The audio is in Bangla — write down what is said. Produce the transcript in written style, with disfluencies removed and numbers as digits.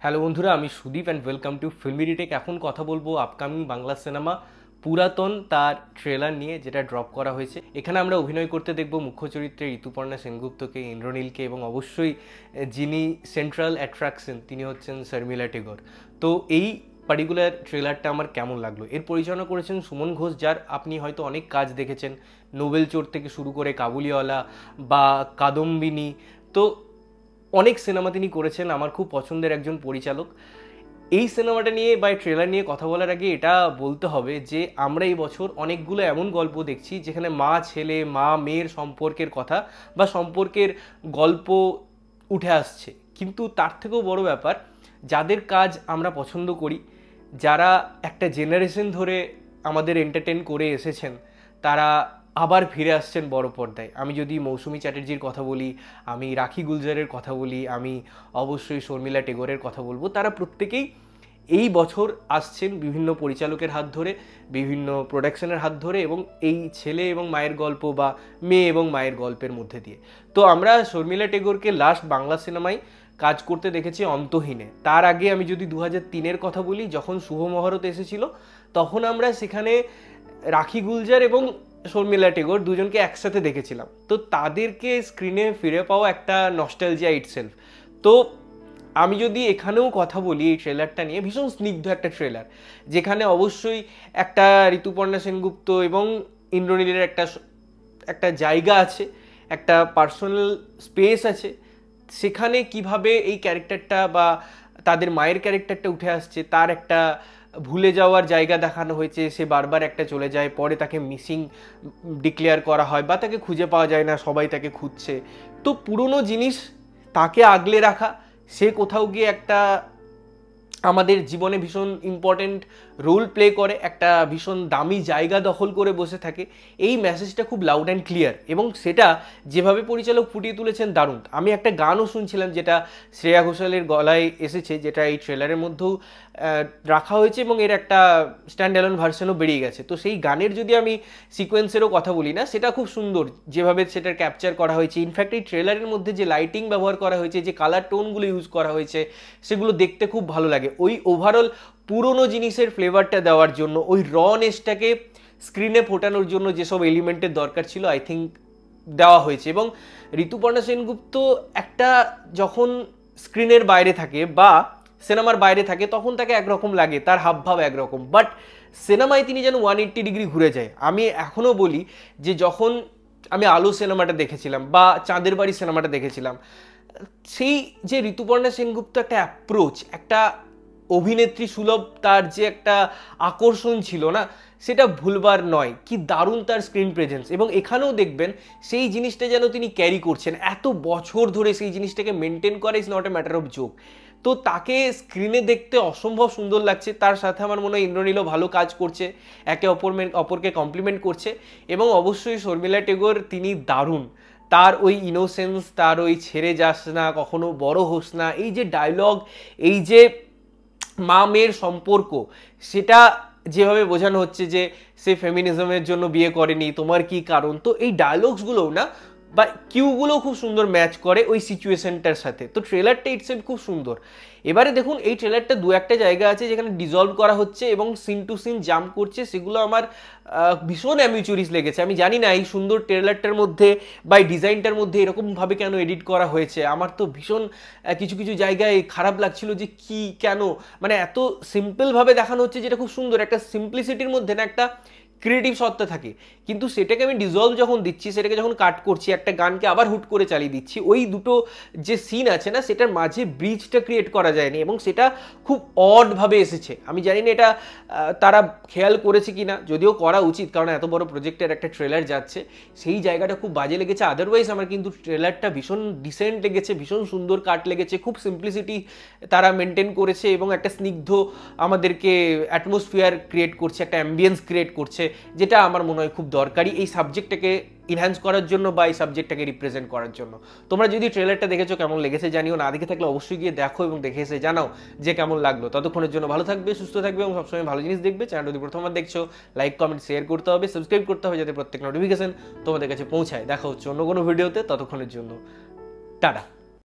হ্যালো বন্ধুরা, আমি Sudip and welcome to filmy retake. এখন কথা বলবো আপকামিং বাংলা সিনেমা পুরাতন তার ট্রেলার নিয়ে, যেটা ড্রপ করা হয়েছে। এখানে আমরা অভিনয় করতে দেখব মুখ্য চরিত্রে ঋতুপর্ণা সেনগুপ্তকে, ইন্দ্রনীলকে, এবং অবশ্যই যিনি সেন্ট্রাল অ্যাট্রাকশন তিনি হচ্ছেন শর্মিলা টেগোর। তো এই পার্টিকুলার ট্রেলারটা আমার কেমন লাগলো? এর পরিচালনা করেছেন সুমন ঘোষ, যার আপনি হয়তো অনেক কাজ দেখেছেন, নোবেল চোর থেকে শুরু করে কাবুলিওয়ালা বা কাদম্বিনী। তো অনেক সিনেমা তিনি করেছেন, আমার খুব পছন্দের একজন পরিচালক। এই সিনেমাটা নিয়ে বা ট্রেলার নিয়ে কথা বলার আগে এটা বলতে হবে যে আমরা এই বছর অনেকগুলো এমন গল্প দেখছি যেখানে মা ছেলে, মা মেয়ের সম্পর্কের কথা বা সম্পর্কের গল্প উঠে আসছে। কিন্তু তার থেকেও বড় ব্যাপার, যাদের কাজ আমরা পছন্দ করি, যারা একটা জেনারেশন ধরে আমাদের এন্টারটেন করে এসেছেন, তারা আবার ফিরে আসছেন বড় পর্দায়। আমি যদি মৌসুমী চ্যাটার্জির কথা বলি, আমি রাখি গুলজারের কথা বলি, আমি অবশ্যই শর্মিলা টেগোরের কথা বলবো। তারা প্রত্যেকেই এই বছর আসছেন বিভিন্ন পরিচালকের হাত ধরে, বিভিন্ন প্রোডাকশনের হাত ধরে, এবং এই ছেলে এবং মায়ের গল্প বা মেয়ে এবং মায়ের গল্পের মধ্যে দিয়ে। তো আমরা শর্মিলা টেগোরকে লাস্ট বাংলা সিনেমায় কাজ করতে দেখেছি অন্তহীনে। তার আগে আমি যদি 2003-এর কথা বলি, যখন শুভ মহরত এসেছিল, তখন আমরা সেখানে রাখি গুলজার এবং শর্মিলা টেগোর দুজনকে একসাথে দেখেছিলাম। তো তাদেরকে স্ক্রিনে ফিরে পাওয়া একটা নস্টালজিয়া ইটসেলফ। তো আমি যদি এখানেও কথা বলি এই ট্রেলারটা নিয়ে, ভীষণ স্নিগ্ধ একটা ট্রেলার, যেখানে অবশ্যই একটা ঋতুপর্ণা সেনগুপ্ত এবং ইন্দ্রনীলের একটা জায়গা আছে, একটা পার্সোনাল স্পেস আছে। সেখানে কিভাবে এই ক্যারেক্টারটা বা তাদের মায়ের ক্যারেক্টারটা উঠে আসছে, তার একটা ভুলে যাওয়ার জায়গা দেখানো হয়েছে। সে বারবার একটা চলে যায়, পরে তাকে মিসিং ডিক্লেয়ার করা হয় বা তাকে খুঁজে পাওয়া যায় না, সবাই তাকে খুঁজছে। তো পুরনো জিনিস তাকে আগলে রাখা, সে কোথাও গিয়ে একটা আমাদের জীবনে ভীষণ ইম্পর্টেন্ট রোল প্লে করে, একটা ভীষণ দামি জায়গা দখল করে বসে থাকে। এই মেসেজটা খুব লাউড অ্যান্ড ক্লিয়ার, এবং সেটা যেভাবে পরিচালক ফুটিয়ে তুলেছেন দারুণ। আমি একটা গানও শুনছিলাম যেটা শ্রেয়া ঘোষালের গলায় এসেছে, যেটা এই ট্রেলারের মধ্যেও রাখা হয়েছে এবং এর একটা স্ট্যান্ড অ্যালোন ভার্সনও বেরিয়ে গেছে। তো সেই গানের যদি আমি সিকোয়েন্সেরও কথা বলি না, সেটা খুব সুন্দর যেভাবে সেটার ক্যাপচার করা হয়েছে। ইনফ্যাক্ট এই ট্রেলারের মধ্যে যে লাইটিং ব্যবহার করা হয়েছে, যে কালার টোনগুলো ইউজ করা হয়েছে, সেগুলো দেখতে খুব ভালো লাগে। ওই ওভারঅল পুরনো জিনিসের ফ্লেভারটা দেওয়ার জন্য, ওই রনেসটাকে স্ক্রিনে ফোটানোর জন্য যেসব এলিমেন্টের দরকার ছিল, আই থিঙ্ক দেওয়া হয়েছে। এবং ঋতুপর্ণা সেনগুপ্ত একটা যখন স্ক্রিনের বাইরে থাকে বা সিনেমার বাইরে থাকে, তখন তাকে একরকম লাগে, তার হাবভাব একরকম, বাট সিনেমায় তিনি যেন 180 ডিগ্রি ঘুরে যায়। আমি এখনও বলি যে যখন আমি আলো সিনেমাটা দেখেছিলাম বা চাঁদের বাড়ি সিনেমাটা দেখেছিলাম, সেই যে ঋতুপর্ণা সেনগুপ্ত একটা অ্যাপ্রোচ, একটা অভিনেত্রী সুলভ তার যে একটা আকর্ষণ ছিল না, সেটা ভুলবার নয়। কি দারুণ তার স্ক্রিন প্রেজেন্স, এবং এখানেও দেখবেন সেই জিনিসটা যেন তিনি ক্যারি করছেন এত বছর ধরে, সেই জিনিসটাকে মেনটেন করে is not a matter of joke. তো তাকে স্ক্রিনে দেখতে অসম্ভব সুন্দর লাগছে। তার সাথে আমার মনে হয় ইন্দ্রনীলও ভালো কাজ করছে, একে অপরকে কমপ্লিমেন্ট করছে। এবং অবশ্যই শর্মিলা টেগোর, তিনি দারুণ। তার ওই ইনোসেন্স, তার ওই ছেড়ে যাস না, কখনো বড় হোস না, এই যে ডায়লগ, এই যে মা মেয়ের সম্পর্ক, সেটা যেভাবে বোঝানো হচ্ছে যে সে ফেমিনিজমের জন্য বিয়ে করেনি, তোমার কি কারণ। তো এই ডায়লগসগুলোও না বা কিউগুলোও খুব সুন্দর ম্যাচ করে ওই সিচুয়েশনটার সাথে। তো ট্রেলারটা ইটসেলফ খুব সুন্দর। এবারে দেখুন, এই ট্রেলারটা দু একটা জায়গা আছে যেখানে ডিজলভ করা হচ্ছে এবং সিন টু সিন জাম্প করছে, সেগুলো আমার ভীষণ অ্যামিচুরিস লেগেছে। আমি জানি না এই সুন্দর ট্রেলারটার মধ্যে বা এই ডিজাইনটার মধ্যে এরকমভাবে কেন এডিট করা হয়েছে। আমার তো ভীষণ কিছু কিছু জায়গায় খারাপ লাগছিল যে কি কেন, মানে এত সিম্পলভাবে দেখানো হচ্ছে, যেটা খুব সুন্দর। একটা সিম্পলিসিটির মধ্যে না একটা ক্রিয়েটিভ সত্তা থাকে, কিন্তু সেটাকে আমি ডিজলভ যখন দিচ্ছি, সেটাকে যখন কাট করছি, একটা গানকে আবার হুট করে চালিয়ে দিচ্ছি, ওই দুটো যে সিন আছে না, সেটার মাঝে ব্রিজটা ক্রিয়েট করা যায়নি, এবং সেটা খুব অডভাবে এসেছে। আমি জানি না এটা তারা খেয়াল করেছে কি না, যদিও করা উচিত, কারণ এত বড় প্রজেক্টের একটা ট্রেলার যাচ্ছে। সেই জায়গাটা খুব বাজে লেগেছে। আদারওয়াইজ আমার কিন্তু ট্রেলারটা ভীষণ ডিসেন্ট লেগেছে, ভীষণ সুন্দর কাট লেগেছে, খুব সিম্পলিসিটি তারা মেনটেন করেছে, এবং একটা স্নিগ্ধ আমাদেরকে অ্যাটমসফিয়ার ক্রিয়েট করছে, একটা অ্যাম্বিয়েন্স ক্রিয়েট করছে, যেটা আমার মনে হয় খুব দরকারি এই সাবজেক্টটাকে ইনহ্যান্স করার জন্য বা এই সাবজেক্টটাকে রিপ্রেজেন্ট করার জন্য। তোমরা যদি ট্রেলারটা দেখেছো, কেমন লেগেছে জানিও। না দেখে থাকলে অবশ্যই গিয়ে দেখো এবং দেখে এসে জানাও যে কেমন লাগলো। ততক্ষণের জন্য ভালো থাকবে, সুস্থ থাকবে এবং সবসময় ভালো জিনিস দেখবে। চ্যানেলটা যদি প্রথমবার দেখছো, লাইক কমেন্ট শেয়ার করতে হবে, সাবস্ক্রাইব করতে হবে, যাতে প্রত্যেক নোটিফিকেশন তোমাদের কাছে পৌঁছায়। দেখা হচ্ছে অন্য কোনো ভিডিওতে, ততক্ষণের জন্য টাটা।